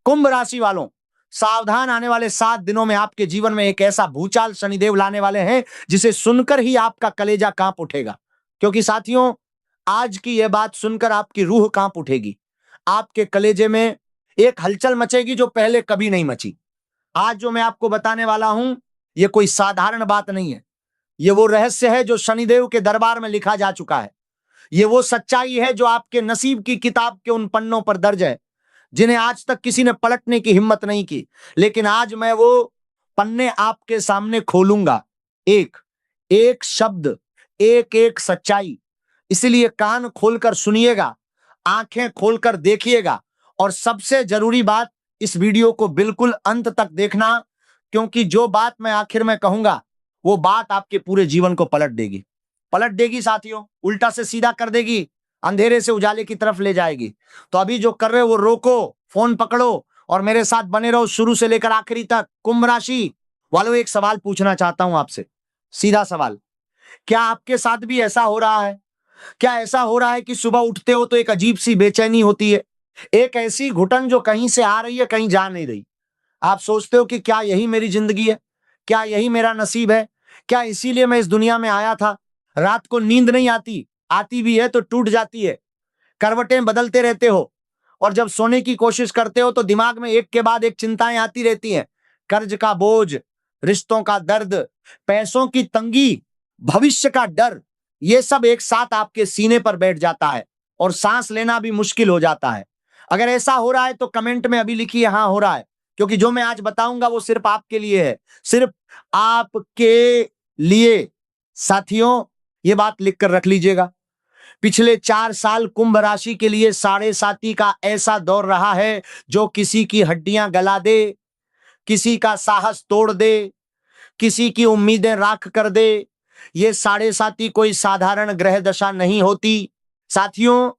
कुंभ राशि वालों, सावधान, आने वाले 7 दिनों में आपके जीवन में एक ऐसा भूचाल शनिदेव लाने वाले हैं जिसे सुनकर ही आपका कलेजा कांप उठेगा। क्योंकि साथियों, आज की यह बात सुनकर आपकी रूह कांप उठेगी। आपके कलेजे में एक हलचल मचेगी जो पहले कभी नहीं मची। आज जो मैं आपको बताने वाला हूं, यह कोई साधारण बात नहीं है। यह वो रहस्य है जो शनिदेव के दरबार में लिखा जा चुका है। यह वो सच्चाई है जो आपके नसीब की किताब के उन पन्नों पर दर्ज है जिन्हें आज तक किसी ने पलटने की हिम्मत नहीं की। लेकिन आज मैं वो पन्ने आपके सामने खोलूंगा, एक एक शब्द, एक एक सच्चाई। इसलिए कान खोलकर सुनिएगा, आंखें खोलकर देखिएगा, और सबसे जरूरी बात, इस वीडियो को बिल्कुल अंत तक देखना, क्योंकि जो बात मैं आखिर में कहूंगा वो बात आपके पूरे जीवन को पलट देगी साथियों, उल्टा से सीधा कर देगी, अंधेरे से उजाले की तरफ ले जाएगी। तो अभी जो कर रहे हो वो रोको, फोन पकड़ो और मेरे साथ बने रहो शुरू से लेकर आखिरी तक। कुंभ राशि वालों, एक सवाल पूछना चाहता हूं आपसे, सीधा सवाल। क्या आपके साथ भी ऐसा हो रहा है? क्या ऐसा हो रहा है कि सुबह उठते हो तो एक अजीब सी बेचैनी होती है, एक ऐसी घुटन जो कहीं से आ रही है, कहीं जा नहीं रही। आप सोचते हो कि क्या यही मेरी जिंदगी है? क्या यही मेरा नसीब है? क्या इसीलिए मैं इस दुनिया में आया था? रात को नींद नहीं आती, आती भी है तो टूट जाती है। करवटें बदलते रहते हो और जब सोने की कोशिश करते हो तो दिमाग में एक के बाद एक चिंताएं आती रहती हैं। कर्ज का बोझ, रिश्तों का दर्द, पैसों की तंगी, भविष्य का डर, ये सब एक साथ आपके सीने पर बैठ जाता है और सांस लेना भी मुश्किल हो जाता है। अगर ऐसा हो रहा है तो कमेंट में अभी लिखिए हाँ हो रहा है, क्योंकि जो मैं आज बताऊंगा वो सिर्फ आपके लिए है, सिर्फ आपके लिए। साथियों, ये बात लिखकर रख लीजिएगा। पिछले 4 साल कुंभ राशि के लिए साढ़े साती का ऐसा दौर रहा है जो किसी की हड्डियां गला दे, किसी का साहस तोड़ दे, किसी की उम्मीदें राख कर दे। ये साढ़े साती कोई साधारण ग्रह दशा नहीं होती साथियों,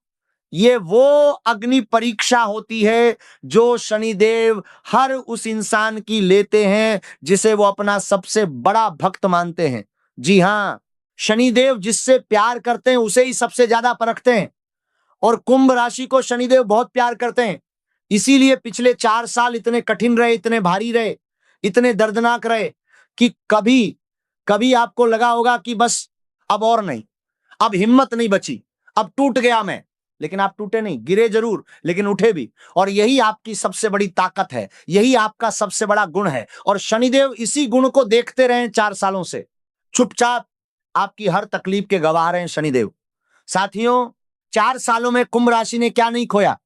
ये वो अग्नि परीक्षा होती है जो शनिदेव हर उस इंसान की लेते हैं जिसे वो अपना सबसे बड़ा भक्त मानते हैं। जी हां, शनिदेव जिससे प्यार करते हैं उसे ही सबसे ज्यादा परखते हैं, और कुंभ राशि को शनिदेव बहुत प्यार करते हैं। इसीलिए पिछले 4 साल इतने कठिन रहे, इतने भारी रहे, इतने दर्दनाक रहे कि कभी कभी आपको लगा होगा कि बस अब और नहीं, अब हिम्मत नहीं बची, अब टूट गया मैं। लेकिन आप टूटे नहीं, गिरे जरूर लेकिन उठे भी, और यही आपकी सबसे बड़ी ताकत है, यही आपका सबसे बड़ा गुण है। और शनिदेव इसी गुण को देखते रहे 4 सालों से, चुपचाप आपकी हर तकलीफ के गवाह रहे हैं शनिदेव। साथियों, 4 सालों में कुंभ राशि ने क्या नहीं खोया?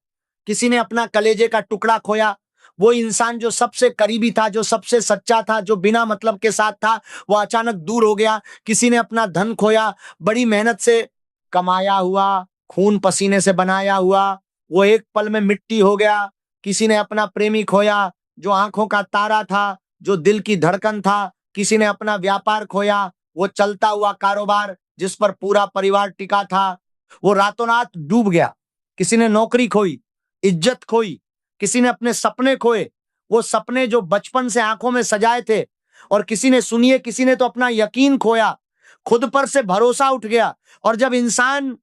किसी ने अपना कलेजे का टुकड़ा खोया, वो इंसान जो सबसे करीबी था, जो सबसे सच्चा था, जो बिना मतलब के साथ था, वो अचानक दूर हो गया। किसी ने अपना धन खोया, बड़ी मेहनत से कमाया हुआ, खून पसीने से बनाया हुआ, वो एक पल में मिट्टी हो गया। किसी ने अपना प्रेमी खोया जो आंखों का तारा था, जो दिल की धड़कन था। किसी ने अपना व्यापार खोया, वो चलता हुआ कारोबार जिस पर पूरा परिवार टिका था, वो रातों रात डूब गया। किसी ने नौकरी खोई, इज्जत खोई, किसी ने अपने सपने खोए, वो सपने जो बचपन से आंखों में सजाए थे। और किसी ने, सुनिए, किसी ने तो अपना यकीन खोया, खुद पर से भरोसा उठ गया। और जब इंसान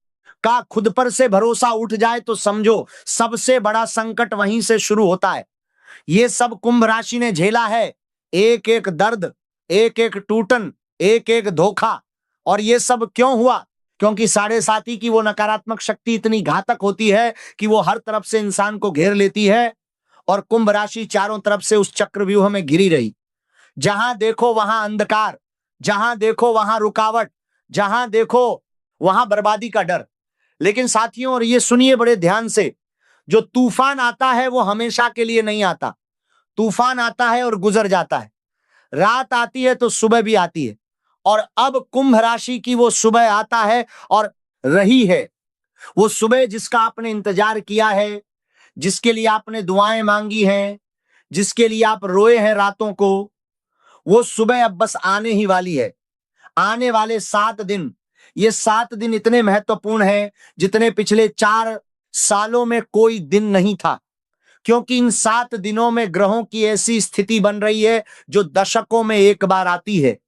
का खुद पर से भरोसा उठ जाए तो समझो सबसे बड़ा संकट वहीं से शुरू होता है। ये सब कुंभ राशि ने झेला है, एक एक दर्द, एक एक टूटन, एक एक धोखा। और ये सब क्यों हुआ? क्योंकि साढ़े साती की वो नकारात्मक शक्ति इतनी घातक होती है कि वो हर तरफ से इंसान को घेर लेती है, और कुंभ राशि चारों तरफ से उस चक्रव्यूह में घिरी रही। जहां देखो वहां अंधकार, जहां देखो वहां रुकावट, जहां देखो वहां बर्बादी का डर। लेकिन साथियों, और ये सुनिए बड़े ध्यान से, जो तूफान आता है वो हमेशा के लिए नहीं आता। तूफान आता है और गुजर जाता है, रात आती है तो सुबह भी आती है। और अब कुंभ राशि की वो सुबह आता है, और रही है वो सुबह जिसका आपने इंतजार किया है, जिसके लिए आपने दुआएं मांगी हैं, जिसके लिए आप रोए हैं रातों को। वो सुबह अब बस आने ही वाली है। आने वाले 7 दिन, ये 7 दिन इतने महत्वपूर्ण हैं जितने पिछले 4 सालों में कोई दिन नहीं था। क्योंकि इन 7 दिनों में ग्रहों की ऐसी स्थिति बन रही है जो दशकों में एक बार आती है,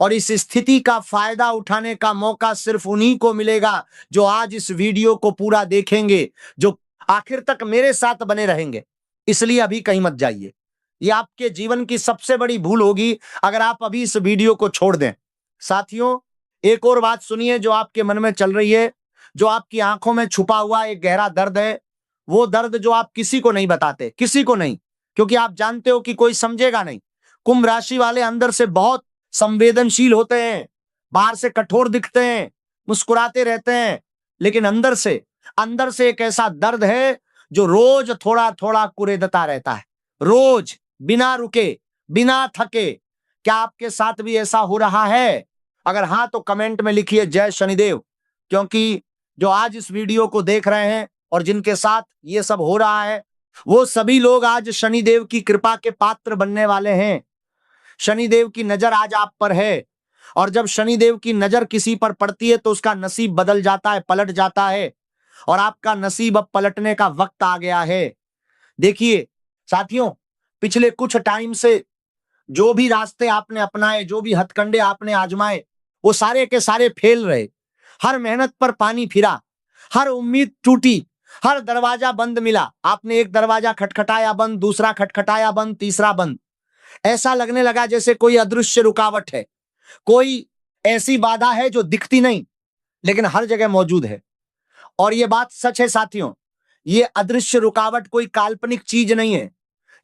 और इस स्थिति का फायदा उठाने का मौका सिर्फ उन्हीं को मिलेगा जो आज इस वीडियो को पूरा देखेंगे, जो आखिर तक मेरे साथ बने रहेंगे। इसलिए अभी कहीं मत जाइए। ये आपके जीवन की सबसे बड़ी भूल होगी अगर आप अभी इस वीडियो को छोड़ दें। साथियों, एक और बात सुनिए जो आपके मन में चल रही है, जो आपकी आंखों में छुपा हुआ एक गहरा दर्द है, वो दर्द जो आप किसी को नहीं बताते, किसी को नहीं, क्योंकि आप जानते हो कि कोई समझेगा नहीं। कुंभ राशि वाले अंदर से बहुत संवेदनशील होते हैं, बाहर से कठोर दिखते हैं, मुस्कुराते रहते हैं, लेकिन अंदर से एक ऐसा दर्द है जो रोज थोड़ा थोड़ा कुरेदता रहता है, रोज, बिना रुके, बिना थके। क्या आपके साथ भी ऐसा हो रहा है? अगर हाँ तो कमेंट में लिखिए जय शनिदेव, क्योंकि जो आज इस वीडियो को देख रहे हैं और जिनके साथ ये सब हो रहा है, वो सभी लोग आज शनिदेव की कृपा के पात्र बनने वाले हैं। शनिदेव की नजर आज आप पर है, और जब शनिदेव की नजर किसी पर पड़ती है तो उसका नसीब बदल जाता है, पलट जाता है, और आपका नसीब अब पलटने का वक्त आ गया है। देखिए साथियों, पिछले कुछ टाइम से जो भी रास्ते आपने अपनाए, जो भी हथकंडे आपने आजमाए, वो सारे के सारे फेल रहे। हर मेहनत पर पानी फिरा, हर उम्मीद टूटी, हर दरवाजा बंद मिला। आपने एक दरवाजा खटखटाया बंद, दूसरा खटखटाया बंद, तीसरा बंद। ऐसा लगने लगा जैसे कोई अदृश्य रुकावट है, कोई ऐसी बाधा है जो दिखती नहीं लेकिन हर जगह मौजूद है। और ये बात सच है साथियों, ये अदृश्य रुकावट कोई काल्पनिक चीज नहीं है,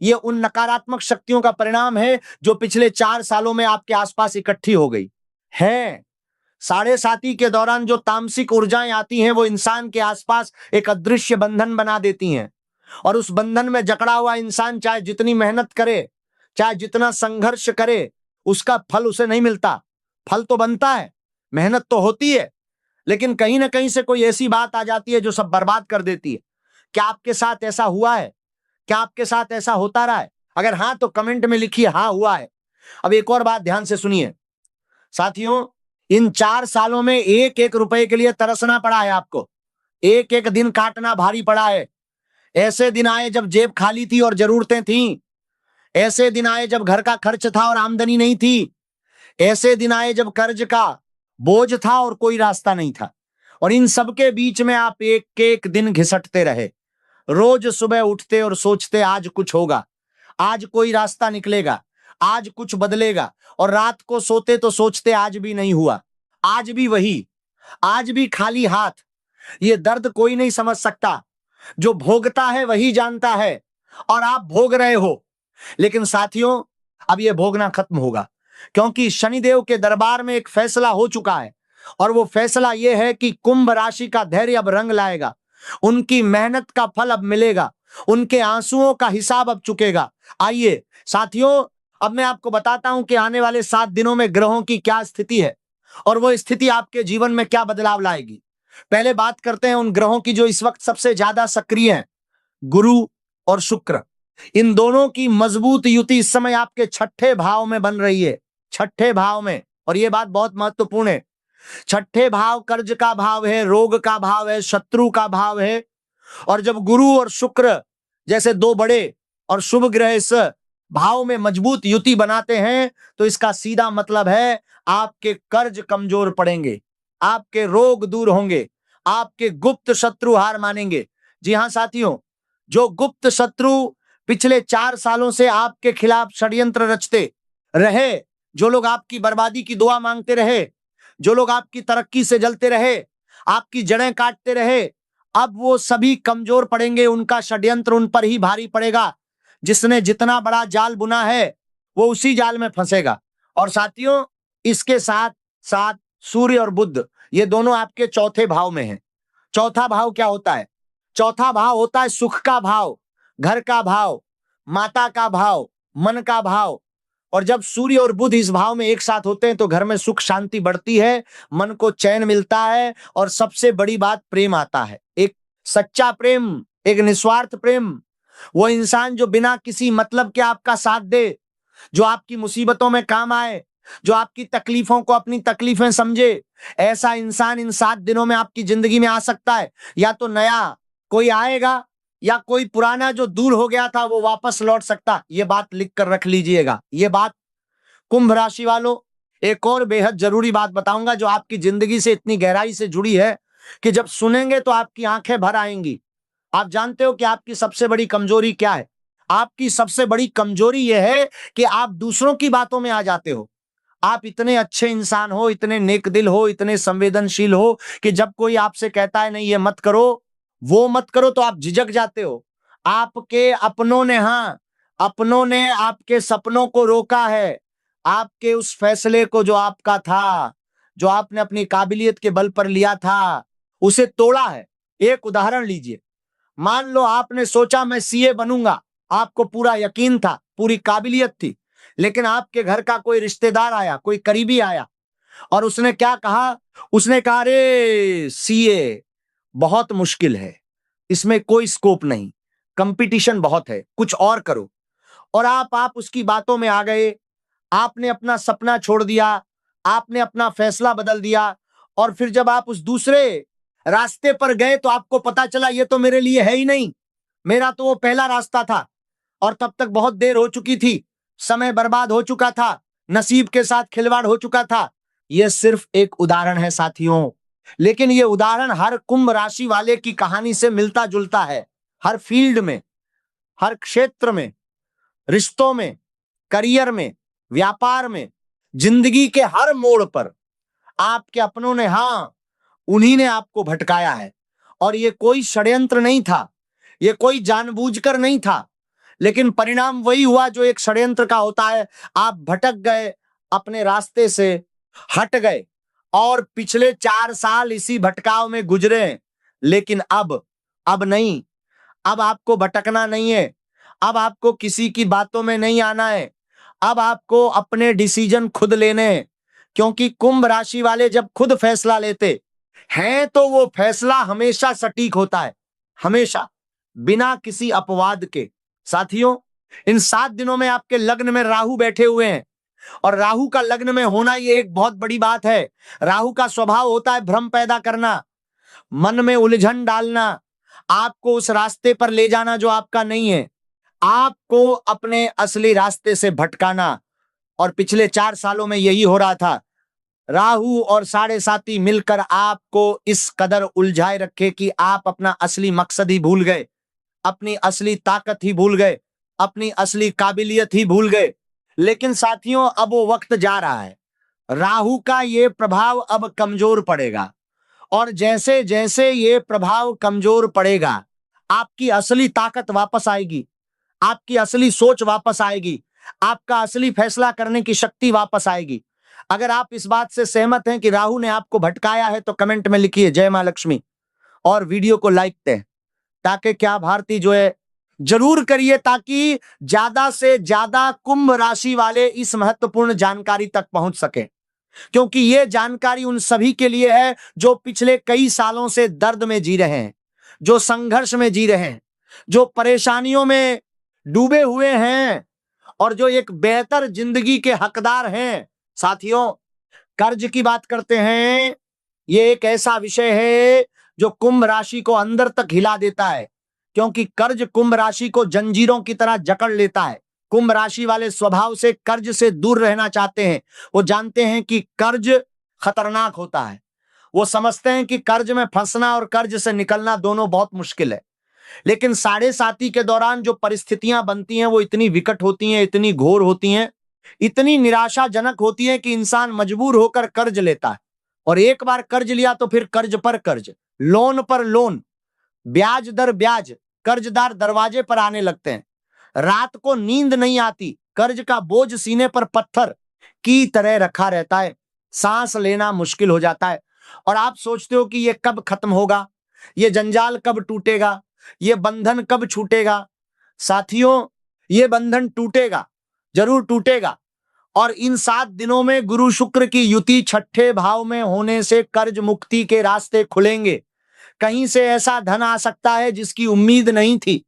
ये उन नकारात्मक शक्तियों का परिणाम है जो पिछले 4 सालों में आपके आसपास इकट्ठी हो गई है। साढ़े साती के दौरान जो तामसिक ऊर्जाएं आती हैं वो इंसान के आसपास एक अदृश्य बंधन बना देती हैं, और उस बंधन में जकड़ा हुआ इंसान चाहे जितनी मेहनत करे, चाहे जितना संघर्ष करे, उसका फल उसे नहीं मिलता। फल तो बनता है, मेहनत तो होती है, लेकिन कहीं ना कहीं से कोई ऐसी बात आ जाती है जो सब बर्बाद कर देती है। क्या आपके साथ ऐसा हुआ है? क्या आपके साथ ऐसा होता रहा है? अगर हाँ तो कमेंट में लिखिए हाँ हुआ है। अब एक और बात ध्यान से सुनिए साथियों, इन 4 सालों में एक एक रुपए के लिए तरसना पड़ा है आपको, एक एक दिन काटना भारी पड़ा है। ऐसे दिन आए जब जेब खाली थी और जरूरतें थी, ऐसे दिन आए जब घर का खर्च था और आमदनी नहीं थी, ऐसे दिन आए जब कर्ज का बोझ था और कोई रास्ता नहीं था, और इन सबके बीच में आप एक एक दिन घिसटते रहे। रोज सुबह उठते और सोचते आज कुछ होगा, आज कोई रास्ता निकलेगा, आज कुछ बदलेगा, और रात को सोते तो सोचते आज भी नहीं हुआ, आज भी वही, आज भी खाली हाथ। ये दर्द कोई नहीं समझ सकता, जो भोगता है वही जानता है, और आप भोग रहे हो। लेकिन साथियों, अब ये भोगना खत्म होगा, क्योंकि शनिदेव के दरबार में एक फैसला हो चुका है, और वो फैसला ये है कि कुंभ राशि का धैर्य अब रंग लाएगा, उनकी मेहनत का फल अब मिलेगा, उनके आंसुओं का हिसाब अब चुकेगा। आइए साथियों, अब मैं आपको बताता हूं कि आने वाले 7 दिनों में ग्रहों की क्या स्थिति है और वो स्थिति आपके जीवन में क्या बदलाव लाएगी। पहले बात करते हैं उन ग्रहों की जो इस वक्त सबसे ज्यादा सक्रिय हैं, गुरु और शुक्र। इन दोनों की मजबूत युति इस समय आपके छठे भाव में बन रही है, छठे भाव में। और यह बात बहुत महत्वपूर्ण है, छठे भाव कर्ज का भाव है, रोग का भाव है, शत्रु का भाव है। और जब गुरु और शुक्र जैसे दो बड़े और शुभ ग्रह इस भाव में मजबूत युति बनाते हैं तो इसका सीधा मतलब है आपके कर्ज कमजोर पड़ेंगे, आपके रोग दूर होंगे, आपके गुप्त शत्रु हार मानेंगे। जी हां साथियों, जो गुप्त शत्रु पिछले 4 सालों से आपके खिलाफ षड्यंत्र रचते रहे, जो लोग आपकी बर्बादी की दुआ मांगते रहे, जो लोग आपकी तरक्की से जलते रहे, आपकी जड़ें काटते रहे, अब वो सभी कमजोर पड़ेंगे, उनका षड्यंत्र उन पर ही भारी पड़ेगा। जिसने जितना बड़ा जाल बुना है वो उसी जाल में फंसेगा। और साथियों, इसके साथ साथ सूर्य और बुध ये दोनों आपके चौथे भाव में हैं। चौथा भाव क्या होता है? चौथा भाव होता है सुख का भाव, घर का भाव, माता का भाव, मन का भाव। और जब सूर्य और बुध इस भाव में एक साथ होते हैं तो घर में सुख शांति बढ़ती है, मन को चैन मिलता है, और सबसे बड़ी बात प्रेम आता है। एक सच्चा प्रेम, एक निस्वार्थ प्रेम, वो इंसान जो बिना किसी मतलब के आपका साथ दे, जो आपकी मुसीबतों में काम आए, जो आपकी तकलीफों को अपनी तकलीफें समझे, ऐसा इंसान इन 7 दिनों में आपकी जिंदगी में आ सकता है। या तो नया कोई आएगा या कोई पुराना जो दूर हो गया था वो वापस लौट सकता। ये बात लिख कर रख लीजिएगा। ये बात कुंभ राशि वालों, एक और बेहद जरूरी बात बताऊंगा जो आपकी जिंदगी से इतनी गहराई से जुड़ी है कि जब सुनेंगे तो आपकी आंखें भर आएंगी। आप जानते हो कि आपकी सबसे बड़ी कमजोरी क्या है? आपकी सबसे बड़ी कमजोरी यह है कि आप दूसरों की बातों में आ जाते हो। आप इतने अच्छे इंसान हो, इतने नेक दिल हो, इतने संवेदनशील हो कि जब कोई आपसे कहता है नहीं ये मत करो, वो मत करो, तो आप झिझक जाते हो। आपके अपनों ने, हाँ, अपनों ने आपके सपनों को रोका है। आपके उस फैसले को जो आपका था, जो आपने अपनी काबिलियत के बल पर लिया था, उसे तोड़ा है। एक उदाहरण लीजिए। मान लो आपने सोचा मैं सीए बनूंगा, आपको पूरा यकीन था, पूरी काबिलियत थी, लेकिन आपके घर का कोई रिश्तेदार आया, कोई करीबी आया, और उसने क्या कहा? उसने कहा अरे सीए बहुत मुश्किल है, इसमें कोई स्कोप नहीं, कंपटीशन बहुत है, कुछ और करो। और आप उसकी बातों में आ गए, आपने अपना सपना छोड़ दिया, आपने अपना फैसला बदल दिया, और फिर जब आप उस दूसरे रास्ते पर गए तो आपको पता चला ये तो मेरे लिए है ही नहीं, मेरा तो वो पहला रास्ता था, और तब तक बहुत देर हो चुकी थी, समय बर्बाद हो चुका था, नसीब के साथ खिलवाड़ हो चुका था। यह सिर्फ एक उदाहरण है साथियों, लेकिन यह उदाहरण हर कुंभ राशि वाले की कहानी से मिलता जुलता है। हर फील्ड में, हर क्षेत्र में, रिश्तों में, करियर में, व्यापार में, जिंदगी के हर मोड़ पर आपके अपनों ने, हाँ, उन्हीं ने आपको भटकाया है। और ये कोई षड्यंत्र नहीं था, ये कोई जानबूझकर नहीं था, लेकिन परिणाम वही हुआ जो एक षड्यंत्र का होता है। आप भटक गए, अपने रास्ते से हट गए, और पिछले 4 साल इसी भटकाव में गुजरे। लेकिन अब नहीं, अब आपको भटकना नहीं है, अब आपको किसी की बातों में नहीं आना है, अब आपको अपने डिसीजन खुद लेने हैं। क्योंकि कुंभ राशि वाले जब खुद फैसला लेते हैं तो वो फैसला हमेशा सटीक होता है, हमेशा, बिना किसी अपवाद के। साथियों, इन 7 दिनों में आपके लग्न में राहु बैठे हुए हैं, और राहु का लग्न में होना ये एक बहुत बड़ी बात है। राहु का स्वभाव होता है भ्रम पैदा करना, मन में उलझन डालना, आपको उस रास्ते पर ले जाना जो आपका नहीं है, आपको अपने असली रास्ते से भटकाना। और पिछले 4 सालों में यही हो रहा था। राहु और साढ़े साथी मिलकर आपको इस कदर उलझाए रखे कि आप अपना असली मकसद ही भूल गए, अपनी असली ताकत ही भूल गए, अपनी असली काबिलियत ही भूल गए। लेकिन साथियों, अब वो वक्त जा रहा है, राहु का ये प्रभाव अब कमजोर पड़ेगा, और जैसे जैसे ये प्रभाव कमजोर पड़ेगा, आपकी असली ताकत वापस आएगी, आपकी असली सोच वापस आएगी, आपका असली फैसला करने की शक्ति वापस आएगी। अगर आप इस बात से सहमत हैं कि राहु ने आपको भटकाया है तो कमेंट में लिखिए जय मां लक्ष्मी, और वीडियो को लाइक दें, ताकि क्या भारती जो है जरूर करिए, ताकि ज्यादा से ज्यादा कुंभ राशि वाले इस महत्वपूर्ण जानकारी तक पहुंच सके। क्योंकि यह जानकारी उन सभी के लिए है जो पिछले कई सालों से दर्द में जी रहे हैं, जो संघर्ष में जी रहे हैं, जो परेशानियों में डूबे हुए हैं, और जो एक बेहतर जिंदगी के हकदार हैं। साथियों, कर्ज की बात करते हैं, ये एक ऐसा विषय है जो कुंभ राशि को अंदर तक हिला देता है, क्योंकि कर्ज कुंभ राशि को जंजीरों की तरह जकड़ लेता है। कुंभ राशि वाले स्वभाव से कर्ज से दूर रहना चाहते हैं। वो जानते हैं कि कर्ज खतरनाक होता है, वो समझते हैं कि कर्ज में फंसना और कर्ज से निकलना दोनों बहुत मुश्किल है। लेकिन साढ़े साती के दौरान जो परिस्थितियां बनती हैं वो इतनी विकट होती हैं, इतनी घोर होती हैं, इतनी निराशाजनक होती है कि इंसान मजबूर होकर कर्ज लेता है। और एक बार कर्ज लिया तो फिर कर्ज पर कर्ज, लोन पर लोन, ब्याज दर ब्याज, कर्जदार दरवाजे पर आने लगते हैं। रात को नींद नहीं आती, कर्ज का बोझ सीने पर पत्थर की तरह रखा रहता है, सांस लेना मुश्किल हो जाता है। और आप सोचते हो कि ये कब खत्म होगा, ये जंजाल कब टूटेगा, ये बंधन कब छूटेगा। साथियों, ये बंधन टूटेगा, जरूर टूटेगा। और इन 7 दिनों में गुरु शुक्र की युति छठे भाव में होने से कर्ज मुक्ति के रास्ते खुलेंगे। कहीं से ऐसा धन आ सकता है जिसकी उम्मीद नहीं थी,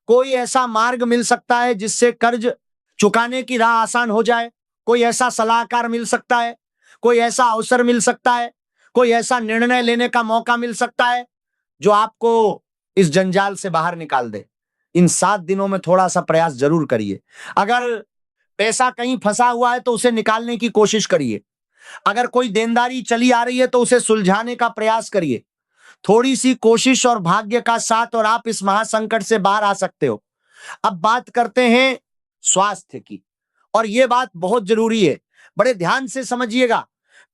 कोई ऐसा मार्ग मिल सकता है जिससे कर्ज चुकाने की राह आसान हो जाए, कोई ऐसा सलाहकार मिल सकता है, कोई ऐसा अवसर मिल सकता है, कोई ऐसा निर्णय लेने का मौका मिल सकता है जो आपको इस जंजाल से बाहर निकाल दे। इन 7 दिनों में थोड़ा सा प्रयास जरूर करिए। अगर पैसा कहीं फंसा हुआ है तो उसे निकालने की कोशिश करिए। अगर कोई देनदारी चली आ रही है तो उसे सुलझाने का प्रयास करिए। थोड़ी सी कोशिश और भाग्य का साथ और आप इस महासंकट से बाहर आ सकते हो। अब बात करते हैं स्वास्थ्य की, और यह बात बहुत जरूरी है, बड़े ध्यान से समझिएगा।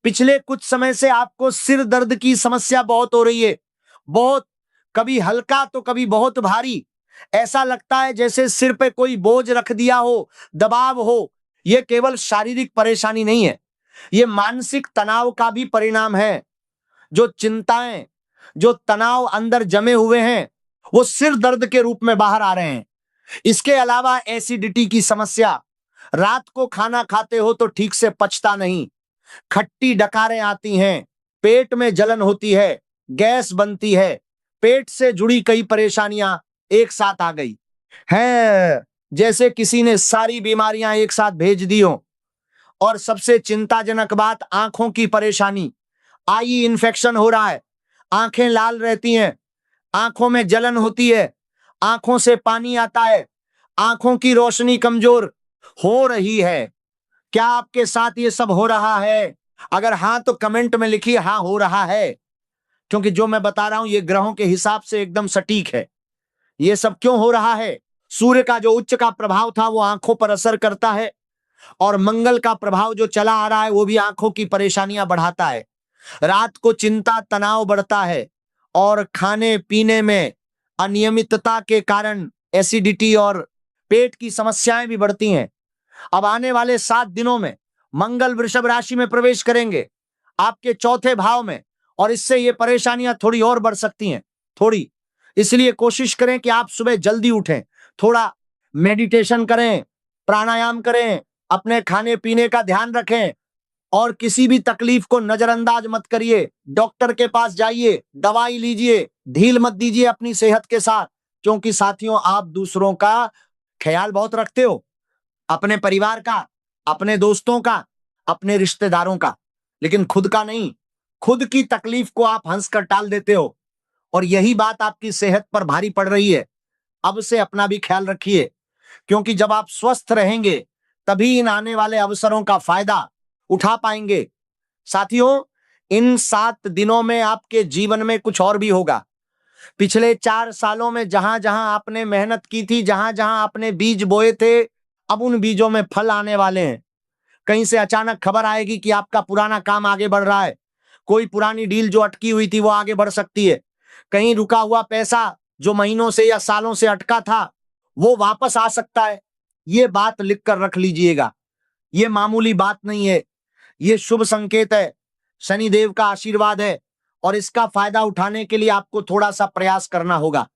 पिछले कुछ समय से आपको सिर दर्द की समस्या बहुत हो रही है, बहुत, कभी हल्का तो कभी बहुत भारी। ऐसा लगता है जैसे सिर पे कोई बोझ रख दिया हो, दबाव हो। यह केवल शारीरिक परेशानी नहीं है, यह मानसिक तनाव का भी परिणाम है। जो चिंताएं, जो तनाव अंदर जमे हुए हैं, वो सिर दर्द के रूप में बाहर आ रहे हैं। इसके अलावा एसिडिटी की समस्या, रात को खाना खाते हो तो ठीक से पचता नहीं, खट्टी डकारें आती हैं, पेट में जलन होती है, गैस बनती है, पेट से जुड़ी कई परेशानियां एक साथ आ गई है, जैसे किसी ने सारी बीमारियां एक साथ भेज दी हो। और सबसे चिंताजनक बात, आंखों की परेशानी, आई इन्फेक्शन हो रहा है, आंखें लाल रहती हैं, आंखों में जलन होती है, आंखों से पानी आता है, आंखों की रोशनी कमजोर हो रही है। क्या आपके साथ ये सब हो रहा है? अगर हां तो कमेंट में लिखिए हां हो रहा है, क्योंकि जो मैं बता रहा हूं ये ग्रहों के हिसाब से एकदम सटीक है। ये सब क्यों हो रहा है? सूर्य का जो उच्च का प्रभाव था वो आंखों पर असर करता है, और मंगल का प्रभाव जो चला आ रहा है वो भी आंखों की परेशानियां बढ़ाता है। रात को चिंता तनाव बढ़ता है, और खाने पीने में अनियमितता के कारण एसिडिटी और पेट की समस्याएं भी बढ़ती हैं। अब आने वाले 7 दिनों में मंगल वृषभ राशि में प्रवेश करेंगे, आपके चौथे भाव में, और इससे ये परेशानियां थोड़ी और बढ़ सकती हैं, थोड़ी। इसलिए कोशिश करें कि आप सुबह जल्दी उठें, थोड़ा मेडिटेशन करें, प्राणायाम करें, अपने खाने पीने का ध्यान रखें, और किसी भी तकलीफ को नजरअंदाज मत करिए। डॉक्टर के पास जाइए, दवाई लीजिए, ढील मत दीजिए अपनी सेहत के साथ, क्योंकि साथियों आप दूसरों का ख्याल बहुत रखते हो, अपने परिवार का, अपने दोस्तों का, अपने रिश्तेदारों का, लेकिन खुद का नहीं। खुद की तकलीफ को आप हंसकर टाल देते हो, और यही बात आपकी सेहत पर भारी पड़ रही है। अब से अपना भी ख्याल रखिए, क्योंकि जब आप स्वस्थ रहेंगे तभी इन आने वाले अवसरों का फायदा उठा पाएंगे। साथियों, इन 7 दिनों में आपके जीवन में कुछ और भी होगा। पिछले 4 सालों में जहां जहां आपने मेहनत की थी, जहां जहां आपने बीज बोए थे, अब उन बीजों में फल आने वाले हैं। कहीं से अचानक खबर आएगी कि आपका पुराना काम आगे बढ़ रहा है, कोई पुरानी डील जो अटकी हुई थी वो आगे बढ़ सकती है, कहीं रुका हुआ पैसा जो महीनों से या सालों से अटका था वो वापस आ सकता है। ये बात लिख कर रख लीजिएगा, ये मामूली बात नहीं है, ये शुभ संकेत है, शनिदेव का आशीर्वाद है, और इसका फायदा उठाने के लिए आपको थोड़ा सा प्रयास करना होगा,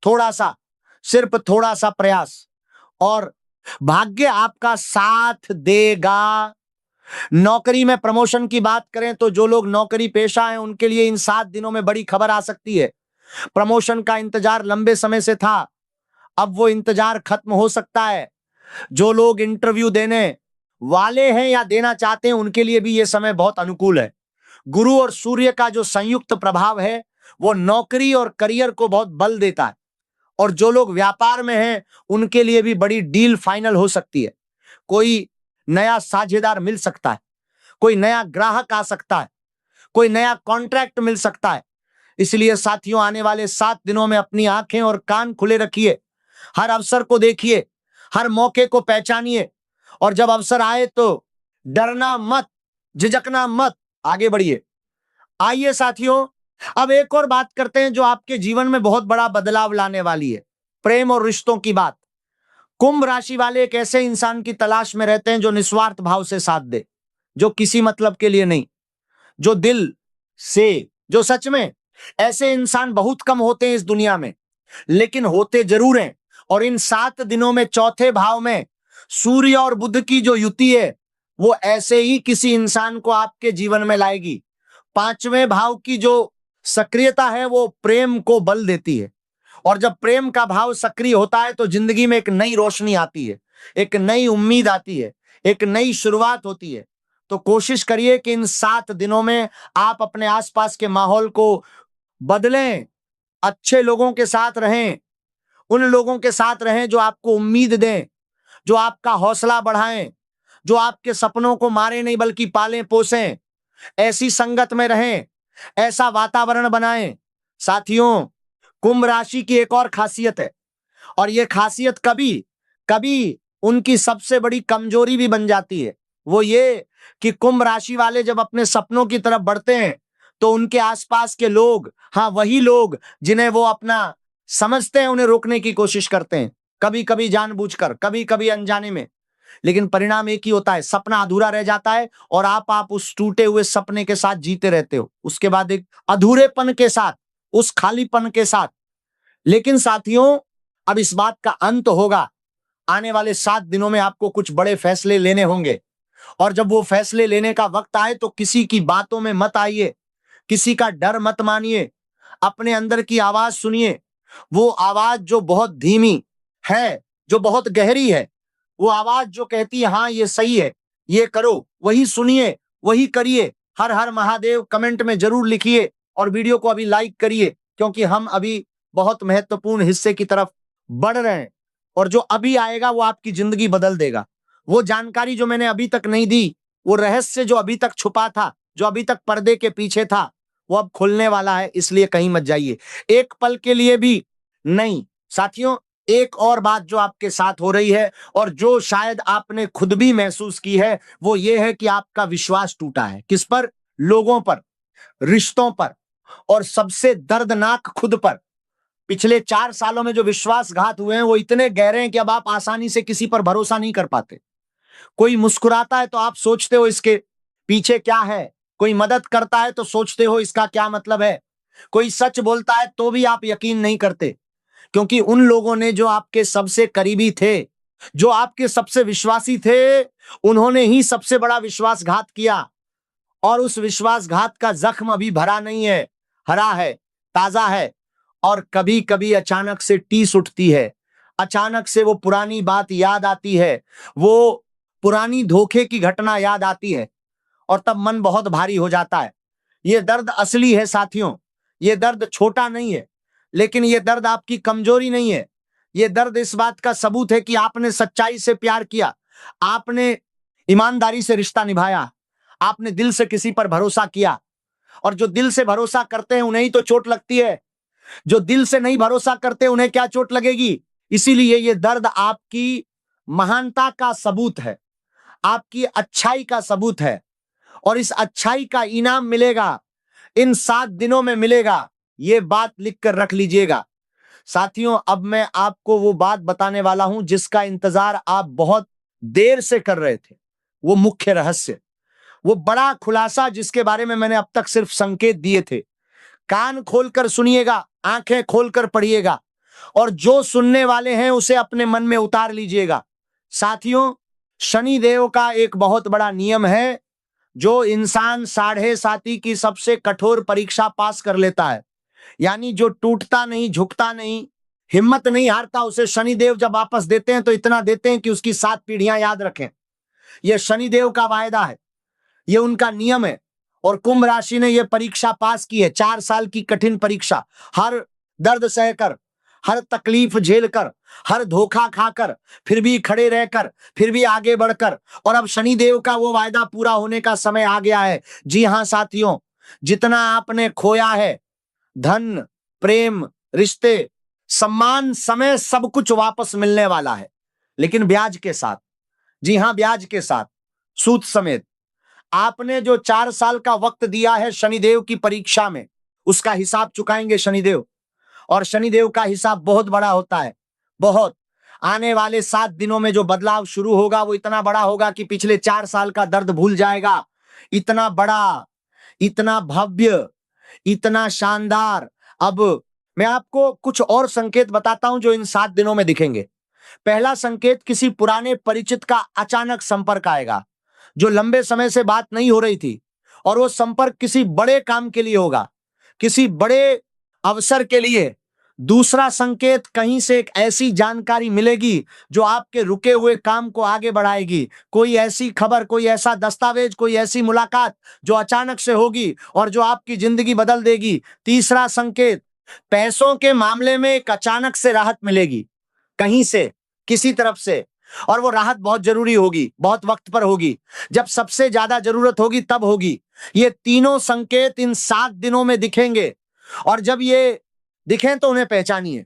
थोड़ा सा, सिर्फ थोड़ा सा प्रयास, और भाग्य आपका साथ देगा। नौकरी में प्रमोशन की बात करें तो जो लोग नौकरी पेशा हैं उनके लिए इन 7 दिनों में बड़ी खबर आ सकती है। प्रमोशन का इंतजार लंबे समय से था, अब वो इंतजार खत्म हो सकता है। जो लोग इंटरव्यू देने वाले हैं या देना चाहते हैं उनके लिए भी ये समय बहुत अनुकूल है। गुरु और सूर्य का जो संयुक्त प्रभाव है वो नौकरी और करियर को बहुत बल देता है, और जो लोग व्यापार में हैं उनके लिए भी बड़ी डील फाइनल हो सकती है। कोई नया साझेदार मिल सकता है, कोई नया ग्राहक आ सकता है, कोई नया कॉन्ट्रैक्ट मिल सकता है। इसलिए साथियों, आने वाले 7 दिनों में अपनी आंखें और कान खुले रखिए, हर अवसर को देखिए, हर मौके को पहचानिए, और जब अवसर आए तो डरना मत, झिझकना मत, आगे बढ़िए। आइए साथियों, अब एक और बात करते हैं जो आपके जीवन में बहुत बड़ा बदलाव लाने वाली है, प्रेम और रिश्तों की बात। कुंभ राशि वाले एक ऐसे इंसान की तलाश में रहते हैं जो निस्वार्थ भाव से साथ दे, जो किसी मतलब के लिए नहीं, जो दिल से, जो सच में। ऐसे इंसान बहुत कम होते हैं इस दुनिया में, लेकिन होते जरूर हैं। और इन 7 दिनों में चौथे भाव में सूर्य और बुध की जो युति है वो ऐसे ही किसी इंसान को आपके जीवन में लाएगी। 5वें भाव की जो सक्रियता है वो प्रेम को बल देती है, और जब प्रेम का भाव सक्रिय होता है तो जिंदगी में एक नई रोशनी आती है, एक नई उम्मीद आती है, एक नई शुरुआत होती है। तो कोशिश करिए कि इन 7 दिनों में आप अपने आसपास के माहौल को बदलें, अच्छे लोगों के साथ रहें, उन लोगों के साथ रहें जो आपको उम्मीद दें, जो आपका हौसला बढ़ाएं, जो आपके सपनों को मारे नहीं बल्कि पालें पोसें। ऐसी संगत में रहें, ऐसा वातावरण बनाएं। साथियों, कुंभ राशि की एक और खासियत है, और ये खासियत कभी कभी उनकी सबसे बड़ी कमजोरी भी बन जाती है। वो ये कि कुंभ राशि वाले जब अपने सपनों की तरफ बढ़ते हैं तो उनके आसपास के लोग, हाँ वही लोग जिन्हें वो अपना समझते हैं, उन्हें रोकने की कोशिश करते हैं, कभी कभी जानबूझकर, कभी कभी अनजाने में। लेकिन परिणाम एक ही होता है, सपना अधूरा रह जाता है और आप उस टूटे हुए सपने के साथ जीते रहते हो, उसके बाद एक अधूरेपन के साथ, उस खालीपन के साथ। लेकिन साथियों, अब इस बात का अंत होगा। आने वाले 7 दिनों में आपको कुछ बड़े फैसले लेने होंगे और जब वो फैसले लेने का वक्त आए तो किसी की बातों में मत आइए, किसी का डर मत मानिए, अपने अंदर की आवाज सुनिए। वो आवाज जो बहुत धीमी है, जो बहुत गहरी है, वो आवाज जो कहती है हाँ ये सही है, ये करो, वही सुनिए, वही करिए। हर हर महादेव कमेंट में जरूर लिखिए और वीडियो को अभी लाइक करिए, क्योंकि हम अभी बहुत महत्वपूर्ण हिस्से की तरफ बढ़ रहे हैं और जो अभी आएगा वो आपकी जिंदगी बदल देगा। वो जानकारी जो मैंने अभी तक नहीं दी, वो रहस्य जो अभी तक छुपा था, जो अभी तक पर्दे के पीछे था, वो अब खुलने वाला है, इसलिए कहीं मत जाइए, एक पल के लिए भी नहीं। साथियों, एक और बात जो आपके साथ हो रही है और जो शायद आपने खुद भी महसूस की है, वो ये है कि आपका विश्वास टूटा है। किस पर? लोगों पर, रिश्तों पर, और सबसे दर्दनाक खुद पर। पिछले 4 सालों में जो विश्वासघात हुए हैं वो इतने गहरे हैं कि अब आप आसानी से किसी पर भरोसा नहीं कर पाते। कोई मुस्कुराता है तो आप सोचते हो इसके पीछे क्या है, कोई मदद करता है तो सोचते हो इसका क्या मतलब है, कोई सच बोलता है तो भी आप यकीन नहीं करते, क्योंकि उन लोगों ने जो आपके सबसे करीबी थे, जो आपके सबसे विश्वासी थे, उन्होंने ही सबसे बड़ा विश्वासघात किया। और उस विश्वासघात का जख्म अभी भरा नहीं है, हरा है, ताजा है। और कभी कभी अचानक से टीस उठती है, अचानक से वो पुरानी बात याद आती है, वो पुरानी धोखे की घटना याद आती है और तब मन बहुत भारी हो जाता है। ये दर्द असली है साथियों, ये दर्द छोटा नहीं है, लेकिन ये दर्द आपकी कमजोरी नहीं है। ये दर्द इस बात का सबूत है कि आपने सच्चाई से प्यार किया, आपने ईमानदारी से रिश्ता निभाया, आपने दिल से किसी पर भरोसा किया। और जो दिल से भरोसा करते हैं उन्हें ही तो चोट लगती है, जो दिल से नहीं भरोसा करते उन्हें क्या चोट लगेगी। इसीलिए ये दर्द आपकी महानता का सबूत है, आपकी अच्छाई का सबूत है, और इस अच्छाई का इनाम मिलेगा, इन 7 दिनों में मिलेगा। ये बात लिख कर रख लीजिएगा। साथियों, अब मैं आपको वो बात बताने वाला हूं जिसका इंतजार आप बहुत देर से कर रहे थे। वो मुख्य रहस्य, वो बड़ा खुलासा जिसके बारे में मैंने अब तक सिर्फ संकेत दिए थे। कान खोलकर सुनिएगा, आंखें खोलकर पढ़िएगा, और जो सुनने वाले हैं उसे अपने मन में उतार लीजिएगा। साथियों, शनि देव का एक बहुत बड़ा नियम है, जो इंसान 7.5 की सबसे कठोर परीक्षा पास कर लेता है, यानी जो टूटता नहीं, झुकता नहीं, हिम्मत नहीं हारता, उसे शनिदेव जब वापस देते हैं तो इतना देते हैं कि उसकी 7 पीढ़ियां याद रखें। यह शनिदेव का वायदा है, ये उनका नियम है। और कुंभ राशि ने यह परीक्षा पास की है, 4 साल की कठिन परीक्षा, हर दर्द सहकर, हर तकलीफ झेलकर, हर धोखा खाकर, फिर भी खड़े रहकर, फिर भी आगे बढ़कर। और अब शनिदेव का वो वायदा पूरा होने का समय आ गया है। जी हां साथियों, जितना आपने खोया है, धन, प्रेम, रिश्ते, सम्मान, समय, सब कुछ वापस मिलने वाला है, लेकिन ब्याज के साथ। जी हां, ब्याज के साथ, सूद समेत। आपने जो 4 साल का वक्त दिया है शनिदेव की परीक्षा में, उसका हिसाब चुकाएंगे शनिदेव। और शनिदेव का हिसाब बहुत बड़ा होता है, बहुत। आने वाले 7 दिनों में जो बदलाव शुरू होगा वो इतना बड़ा होगा कि पिछले 4 साल का दर्द भूल जाएगा। इतना बड़ा, इतना भव्य, इतना शानदार। अब मैं आपको कुछ और संकेत बताता हूं जो इन 7 दिनों में दिखेंगे। पहला संकेत, किसी पुराने परिचित का अचानक संपर्क आएगा, जो लंबे समय से बात नहीं हो रही थी, और वो संपर्क किसी बड़े काम के लिए होगा, किसी बड़े अवसर के लिए। दूसरा संकेत, कहीं से एक ऐसी जानकारी मिलेगी जो आपके रुके हुए काम को आगे बढ़ाएगी। कोई ऐसी खबर, कोई ऐसा दस्तावेज, कोई ऐसी मुलाकात जो अचानक से होगी और जो आपकी जिंदगी बदल देगी। तीसरा संकेत, पैसों के मामले में एक अचानक से राहत मिलेगी, कहीं से, किसी तरफ से। और वो राहत बहुत जरूरी होगी, बहुत वक्त पर होगी, जब सबसे ज्यादा जरूरत होगी तब होगी। ये तीनों संकेत इन 7 दिनों में दिखेंगे, और जब ये दिखें तो उन्हें पहचानिए,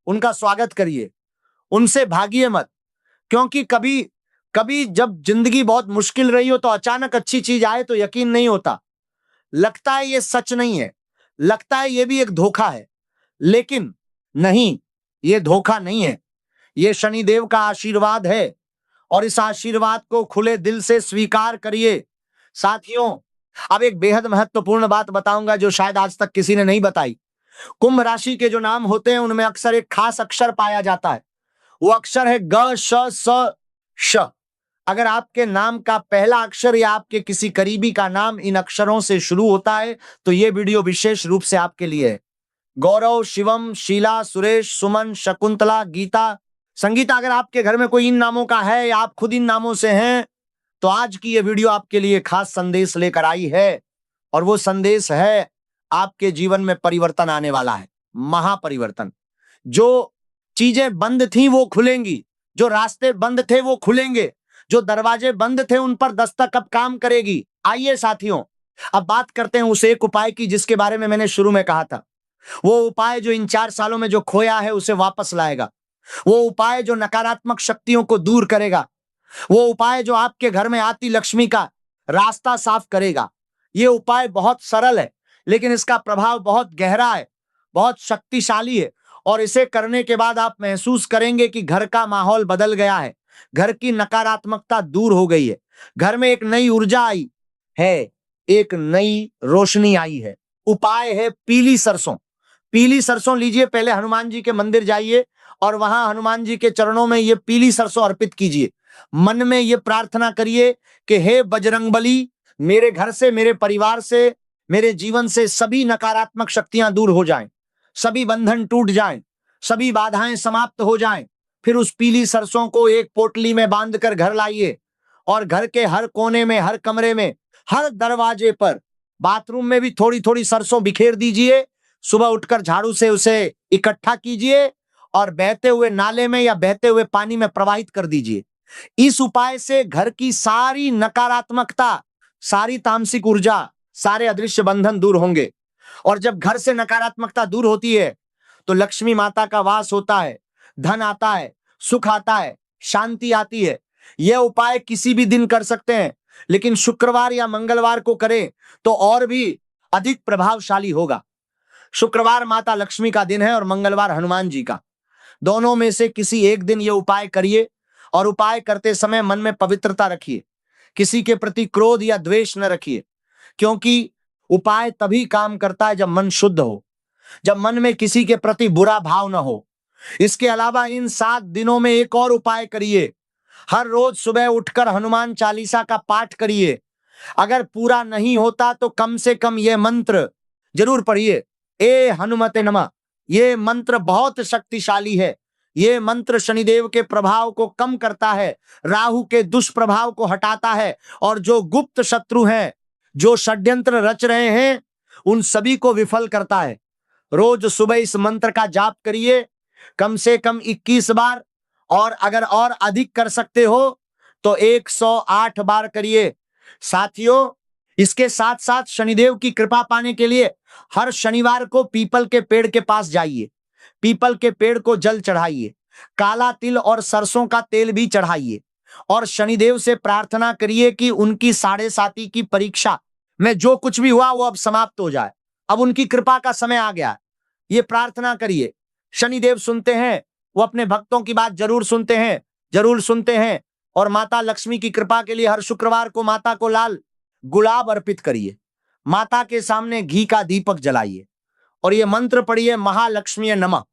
उनका स्वागत करिए, उनसे भागिए मत। क्योंकि कभी कभी जब जिंदगी बहुत मुश्किल रही हो तो अचानक अच्छी चीज आए तो यकीन नहीं होता, लगता है ये सच नहीं है, लगता है ये भी एक धोखा है। लेकिन नहीं, ये धोखा नहीं है, ये शनिदेव का आशीर्वाद है। और इस आशीर्वाद को खुले दिल से स्वीकार करिए। साथियों, अब एक बेहद महत्वपूर्ण बात बताऊंगा जो शायद आज तक किसी ने नहीं बताई। कुंभ राशि के जो नाम होते हैं उनमें अक्सर एक खास अक्षर पाया जाता है, वो अक्षर है ग श स श। अगर आपके नाम का पहला अक्षर या आपके किसी करीबी का नाम इन अक्षरों से शुरू होता है तो ये वीडियो विशेष रूप से आपके लिए है। गौरव, शिवम, शीला, सुरेश, सुमन, शकुंतला, गीता, संगीता, अगर आपके घर में कोई इन नामों का है या आप खुद इन नामों से हैं तो आज की ये वीडियो आपके लिए खास संदेश लेकर आई है। और वो संदेश है, आपके जीवन में परिवर्तन आने वाला है, महापरिवर्तन। जो चीजें बंद थी वो खुलेंगी, जो रास्ते बंद थे वो खुलेंगे, जो दरवाजे बंद थे उन पर दस्तक अब काम करेगी। आइए साथियों, अब बात करते हैं उस एक उपाय की जिसके बारे में मैंने शुरू में कहा था। वो उपाय जो इन 4 सालों में जो खोया है उसे वापस लाएगा। वो उपाय जो नकारात्मक शक्तियों को दूर करेगा। वो उपाय जो आपके घर में आती लक्ष्मी का रास्ता साफ करेगा। ये उपाय बहुत सरल है लेकिन इसका प्रभाव बहुत गहरा है, बहुत शक्तिशाली है। और इसे करने के बाद आप महसूस करेंगे कि घर का माहौल बदल गया है, घर की नकारात्मकता दूर हो गई है, घर में एक नई ऊर्जा आई है, एक नई रोशनी आई है। उपाय है पीली सरसों। पीली सरसों लीजिए, पहले हनुमान जी के मंदिर जाइए और वहां हनुमान जी के चरणों में ये पीली सरसों अर्पित कीजिए। मन में ये प्रार्थना करिए कि हे बजरंगबली, मेरे घर से, मेरे परिवार से, मेरे जीवन से सभी नकारात्मक शक्तियां दूर हो जाएं, सभी बंधन टूट जाएं, सभी बाधाएं समाप्त हो जाएं। फिर उस पीली सरसों को एक पोटली में बांधकर घर लाइए और घर के हर कोने में, हर कमरे में, हर दरवाजे पर, बाथरूम में भी थोड़ी थोड़ी सरसों बिखेर दीजिए। सुबह उठकर झाड़ू से उसे इकट्ठा कीजिए और बहते हुए नाले में या बहते हुए पानी में प्रवाहित कर दीजिए। इस उपाय से घर की सारी नकारात्मकता, सारी तामसिक ऊर्जा, सारे अदृश्य बंधन दूर होंगे। और जब घर से नकारात्मकता दूर होती है तो लक्ष्मी माता का वास होता है, धन आता है, सुख आता है, शांति आती है। यह उपाय किसी भी दिन कर सकते हैं लेकिन शुक्रवार या मंगलवार को करें तो और भी अधिक प्रभावशाली होगा। शुक्रवार माता लक्ष्मी का दिन है और मंगलवार हनुमान जी का। दोनों में से किसी एक दिन यह उपाय करिए और उपाय करते समय मन में पवित्रता रखिए, किसी के प्रति क्रोध या द्वेष न रखिए, क्योंकि उपाय तभी काम करता है जब मन शुद्ध हो, जब मन में किसी के प्रति बुरा भाव न हो। इसके अलावा इन 7 दिनों में एक और उपाय करिए। हर रोज सुबह उठकर हनुमान चालीसा का पाठ करिए। अगर पूरा नहीं होता तो कम से कम यह मंत्र जरूर पढ़िए, ए हनुमते नमः। यह मंत्र बहुत शक्तिशाली है। यह मंत्र शनिदेव के प्रभाव को कम करता है, राहु के दुष्प्रभाव को हटाता है और जो गुप्त शत्रु हैं, जो षड्यंत्र रच रहे हैं, उन सभी को विफल करता है। रोज सुबह इस मंत्र का जाप करिए, कम से कम 21 बार, और अगर और अधिक कर सकते हो तो 108 बार करिए। साथियों, इसके साथ साथ शनिदेव की कृपा पाने के लिए हर शनिवार को पीपल के पेड़ के पास जाइए, पीपल के पेड़ को जल चढ़ाइए, काला तिल और सरसों का तेल भी चढ़ाइए और शनिदेव से प्रार्थना करिए कि उनकी 7.5 की परीक्षा में जो कुछ भी हुआ वो अब समाप्त हो जाए। अब उनकी कृपा का समय आ गया। ये प्रार्थना करिए। शनिदेव सुनते हैं, वो अपने भक्तों की बात जरूर सुनते हैं, जरूर सुनते हैं। और माता लक्ष्मी की कृपा के लिए हर शुक्रवार को माता को लाल गुलाब अर्पित करिए, माता के सामने घी का दीपक जलाइए और ये मंत्र पढ़िए, महालक्ष्मी नमः।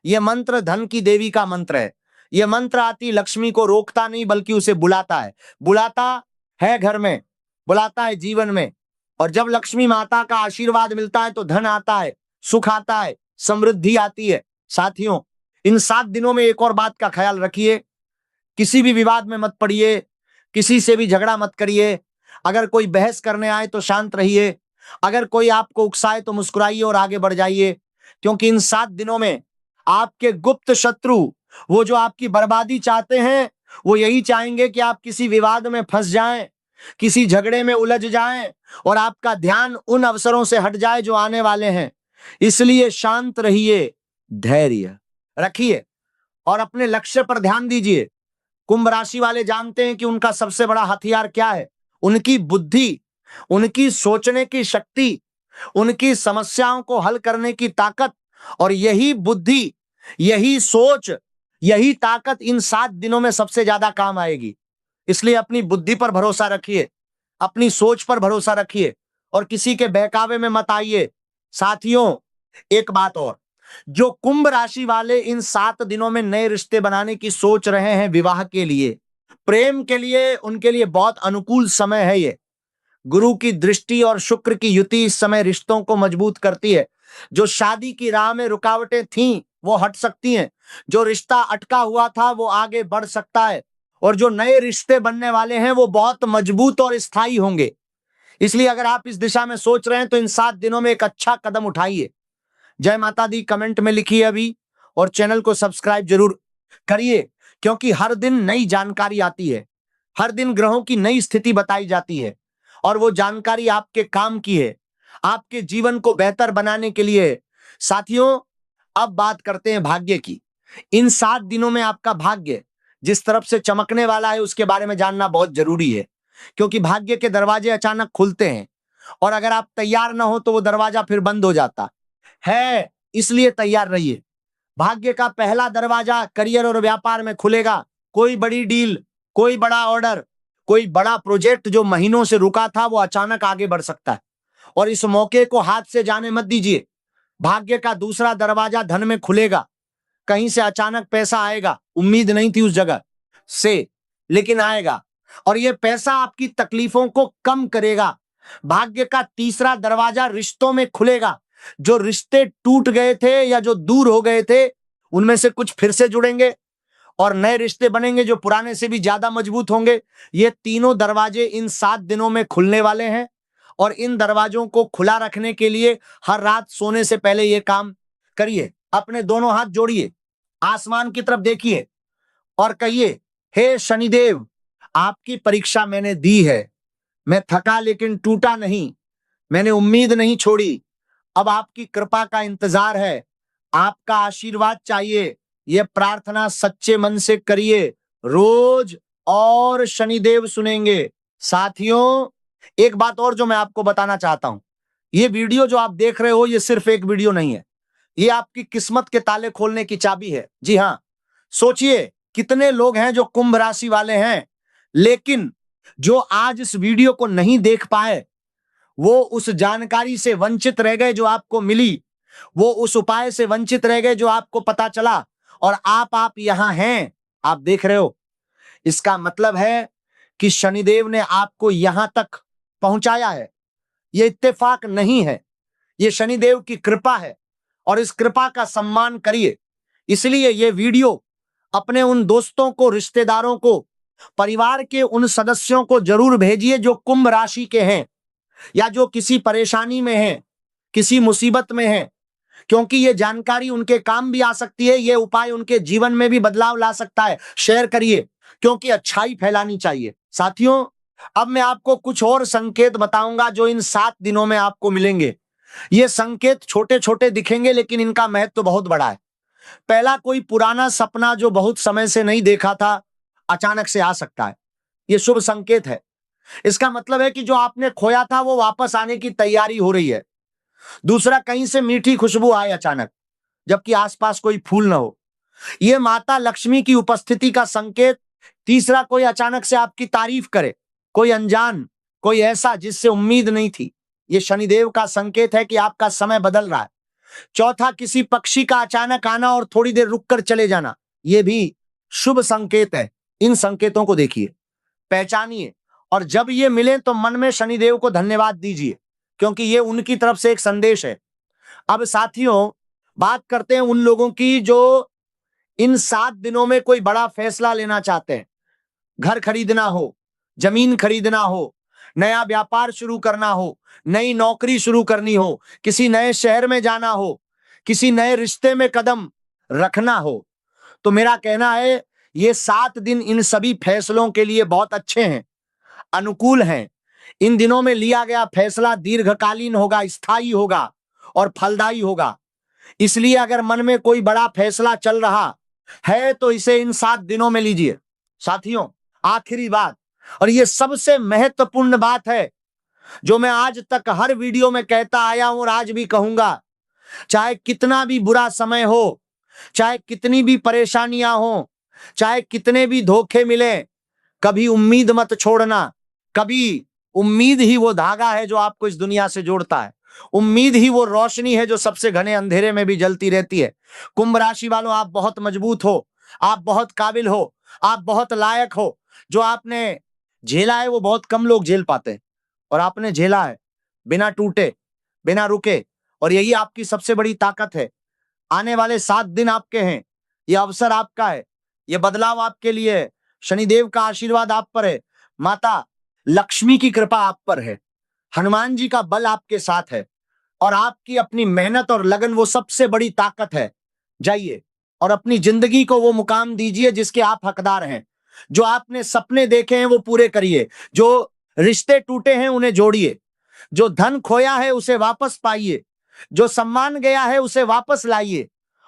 यह मंत्र धन की देवी का मंत्र है। यह मंत्र आती लक्ष्मी को रोकता नहीं बल्कि उसे बुलाता है, बुलाता है घर में, बुलाता है जीवन में। और जब लक्ष्मी माता का आशीर्वाद मिलता है तो धन आता है, सुख आता है, समृद्धि आती है। साथियों, इन 7 दिनों में एक और बात का ख्याल रखिए, किसी भी विवाद में मत पड़िए, किसी से भी झगड़ा मत करिए। अगर कोई बहस करने आए तो शांत रहिए, अगर कोई आपको उकसाए तो मुस्कुराइए और आगे बढ़ जाइए। क्योंकि इन 7 दिनों में आपके गुप्त शत्रु, वो जो आपकी बर्बादी चाहते हैं, वो यही चाहेंगे कि आप किसी विवाद में फंस जाएं, किसी झगड़े में उलझ जाएं और आपका ध्यान उन अवसरों से हट जाए जो आने वाले हैं। इसलिए शांत रहिए, धैर्य रखिए और अपने लक्ष्य पर ध्यान दीजिए। कुंभ राशि वाले जानते हैं कि उनका सबसे बड़ा हथियार क्या है? उनकी बुद्धि, उनकी सोचने की शक्ति, उनकी समस्याओं को हल करने की ताकत। और यही बुद्धि, यही सोच, यही ताकत इन 7 दिनों में सबसे ज्यादा काम आएगी। इसलिए अपनी बुद्धि पर भरोसा रखिए, अपनी सोच पर भरोसा रखिए और किसी के बहकावे में मत आइए। साथियों, एक बात और, जो कुंभ राशि वाले इन 7 दिनों में नए रिश्ते बनाने की सोच रहे हैं विवाह के लिए, प्रेम के लिए, उनके लिए बहुत अनुकूल समय है ये। गुरु की दृष्टि और शुक्र की युति इस समय रिश्तों को मजबूत करती है। जो शादी की राह में रुकावटें थीं वो हट सकती हैं, जो रिश्ता अटका हुआ था वो आगे बढ़ सकता है, और जो नए रिश्ते बनने वाले हैं वो बहुत मजबूत और स्थायी होंगे। इसलिए अगर आप इस दिशा में सोच रहे हैं तो इन 7 दिनों में एक अच्छा कदम उठाइए। जय माता दी कमेंट में लिखिए अभी, और चैनल को सब्सक्राइब जरूर करिए, क्योंकि हर दिन नई जानकारी आती है, हर दिन ग्रहों की नई स्थिति बताई जाती है, और वो जानकारी आपके काम की है, आपके जीवन को बेहतर बनाने के लिए है। साथियों, अब बात करते हैं भाग्य की। इन 7 दिनों में आपका भाग्य जिस तरफ से चमकने वाला है उसके बारे में जानना बहुत जरूरी है, क्योंकि भाग्य के दरवाजे अचानक खुलते हैं, और अगर आप तैयार ना हो तो वो दरवाजा फिर बंद हो जाता है। इसलिए तैयार रहिए। भाग्य का पहला दरवाजा करियर और व्यापार में खुलेगा। कोई बड़ी डील, कोई बड़ा ऑर्डर, कोई बड़ा प्रोजेक्ट जो महीनों से रुका था वो अचानक आगे बढ़ सकता है, और इस मौके को हाथ से जाने मत दीजिए। भाग्य का दूसरा दरवाजा धन में खुलेगा। कहीं से अचानक पैसा आएगा, उम्मीद नहीं थी उस जगह से, लेकिन आएगा, और ये पैसा आपकी तकलीफों को कम करेगा। भाग्य का तीसरा दरवाजा रिश्तों में खुलेगा। जो रिश्ते टूट गए थे या जो दूर हो गए थे उनमें से कुछ फिर से जुड़ेंगे, और नए रिश्ते बनेंगे जो पुराने से भी ज्यादा मजबूत होंगे। ये तीनों दरवाजे इन 7 दिनों में खुलने वाले हैं, और इन दरवाजों को खुला रखने के लिए हर रात सोने से पहले ये काम करिए। अपने दोनों हाथ जोड़िए, आसमान की तरफ देखिए और कहिए, हे शनिदेव, आपकी परीक्षा मैंने दी है। मैं थका लेकिन टूटा नहीं, मैंने उम्मीद नहीं छोड़ी। अब आपकी कृपा का इंतजार है, आपका आशीर्वाद चाहिए। यह प्रार्थना सच्चे मन से करिए रोज, और शनिदेव सुनेंगे। साथियों, एक बात और जो मैं आपको बताना चाहता हूं, ये वीडियो जो आप देख रहे हो ये सिर्फ एक वीडियो नहीं है, ये आपकी किस्मत के ताले खोलने की चाबी है। जी हां, सोचिए कितने लोग हैं जो कुंभ राशि वाले हैं, लेकिन जो आज इस वीडियो को नहीं देख पाए, वो उस जानकारी से वंचित रह गए जो आपको मिली, वो उस उपाय से वंचित रह गए जो आपको पता चला, और आप यहां हैं, आप देख रहे हो। इसका मतलब है कि शनिदेव ने आपको यहां तक पहुंचाया है। ये इत्तेफाक नहीं है, ये शनिदेव की कृपा है, और इस कृपा का सम्मान करिए। इसलिए ये वीडियो अपने उन दोस्तों को, रिश्तेदारों को, परिवार के उन सदस्यों को जरूर भेजिए जो कुंभ राशि के हैं, या जो किसी परेशानी में हैं, किसी मुसीबत में हैं, क्योंकि ये जानकारी उनके काम भी आ सकती है, ये उपाय उनके जीवन में भी बदलाव ला सकता है। शेयर करिए, क्योंकि अच्छाई फैलानी चाहिए। साथियों, अब मैं आपको कुछ और संकेत बताऊंगा जो इन 7 दिनों में आपको मिलेंगे। ये संकेत छोटे छोटे दिखेंगे, लेकिन इनका महत्व बहुत बड़ा है। पहला, कोई पुराना सपना जो बहुत समय से नहीं देखा था अचानक से आ सकता है, ये शुभ संकेत है। इसका मतलब है कि जो आपने खोया था वो वापस आने की तैयारी हो रही है। दूसरा, कहीं से मीठी खुशबू आए अचानक, जबकि आसपास कोई फूल ना हो, यह माता लक्ष्मी की उपस्थिति का संकेत। तीसरा, कोई अचानक से आपकी तारीफ करे, कोई अनजान, कोई ऐसा जिससे उम्मीद नहीं थी, यह शनिदेव का संकेत है कि आपका समय बदल रहा है। चौथा, किसी पक्षी का अचानक आना और थोड़ी देर रुककर चले जाना, यह भी शुभ संकेत है। इन संकेतों को देखिए, पहचानिए, और जब ये मिले तो मन में शनिदेव को धन्यवाद दीजिए, क्योंकि ये उनकी तरफ से एक संदेश है। अब साथियों, बात करते हैं उन लोगों की जो इन 7 दिनों में कोई बड़ा फैसला लेना चाहते हैं। घर खरीदना हो, जमीन खरीदना हो, नया व्यापार शुरू करना हो, नई नौकरी शुरू करनी हो, किसी नए शहर में जाना हो, किसी नए रिश्ते में कदम रखना हो, तो मेरा कहना है ये 7 दिन इन सभी फैसलों के लिए बहुत अच्छे हैं, अनुकूल हैं। इन दिनों में लिया गया फैसला दीर्घकालीन होगा, स्थायी होगा और फलदायी होगा। इसलिए अगर मन में कोई बड़ा फैसला चल रहा है तो इसे इन 7 दिनों में लीजिए। साथियों, आखिरी बात, और ये सबसे महत्वपूर्ण बात है जो मैं आज तक हर वीडियो में कहता आया हूं और आज भी कहूंगा, चाहे कितना भी बुरा समय हो, चाहे कितनी भी परेशानियां हो, चाहे कितने भी धोखे मिले, कभी उम्मीद मत छोड़ना। कभी उम्मीद ही वो धागा है जो आपको इस दुनिया से जोड़ता है। उम्मीद ही वो रोशनी है जो सबसे घने अंधेरे में भी जलती रहती है। कुंभ राशि वालों, आप बहुत मजबूत हो, आप बहुत काबिल हो, आप बहुत लायक हो। जो आपने झेला है वो बहुत कम लोग झेल पाते हैं, और आपने झेला है बिना टूटे, बिना रुके, और यही आपकी सबसे बड़ी ताकत है। आने वाले 7 दिन आपके हैं, ये अवसर आपका है, ये बदलाव आपके लिए है। शनिदेव का आशीर्वाद आप पर है, माता लक्ष्मी की कृपा आप पर है, हनुमान जी का बल आपके साथ है, और आपकी अपनी मेहनत और लगन वो सबसे बड़ी ताकत है। जाइए और अपनी जिंदगी को वो मुकाम दीजिए जिसके आप हकदार हैं। जो आपने सपने देखे हैं वो पूरे करिए, जो रिश्ते टूटे हैं उन्हें जोड़िए, जो धन खोया है उसे वापस पाइए, जो सम्मान गया है उसे वापस लाइए,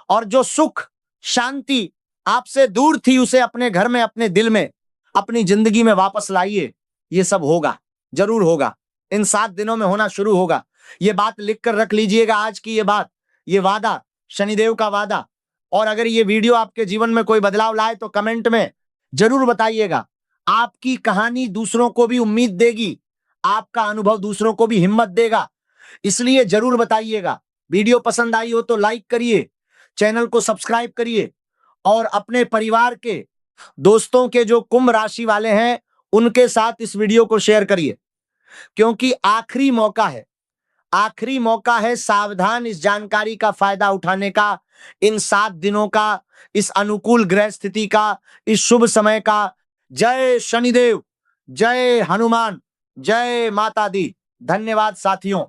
और जो सुख शांति आपसे दूर थी उसे अपने घर में, अपने दिल में, अपनी जिंदगी में वापस लाइए। ये सब होगा, जरूर होगा, इन 7 दिनों में होना शुरू होगा। ये बात लिख कर रख लीजिएगा, आज की ये बात, ये वादा, शनिदेव का वादा। और अगर ये वीडियो आपके जीवन में कोई बदलाव लाए तो कमेंट में जरूर बताइएगा। आपकी कहानी दूसरों को भी उम्मीद देगी, आपका अनुभव दूसरों को भी हिम्मत देगा, इसलिए जरूर बताइएगा। वीडियो पसंद आई हो तो लाइक करिए, चैनल को सब्सक्राइब करिए, और अपने परिवार के, दोस्तों के जो कुंभ राशि वाले हैं उनके साथ इस वीडियो को शेयर करिए, क्योंकि आखिरी मौका है, आखिरी मौका है। सावधान इस जानकारी का फायदा उठाने का, इन 7 दिनों का, इस अनुकूल ग्रह स्थिति का, इस शुभ समय का। जय शनिदेव, जय हनुमान, जय माता दी। धन्यवाद साथियों।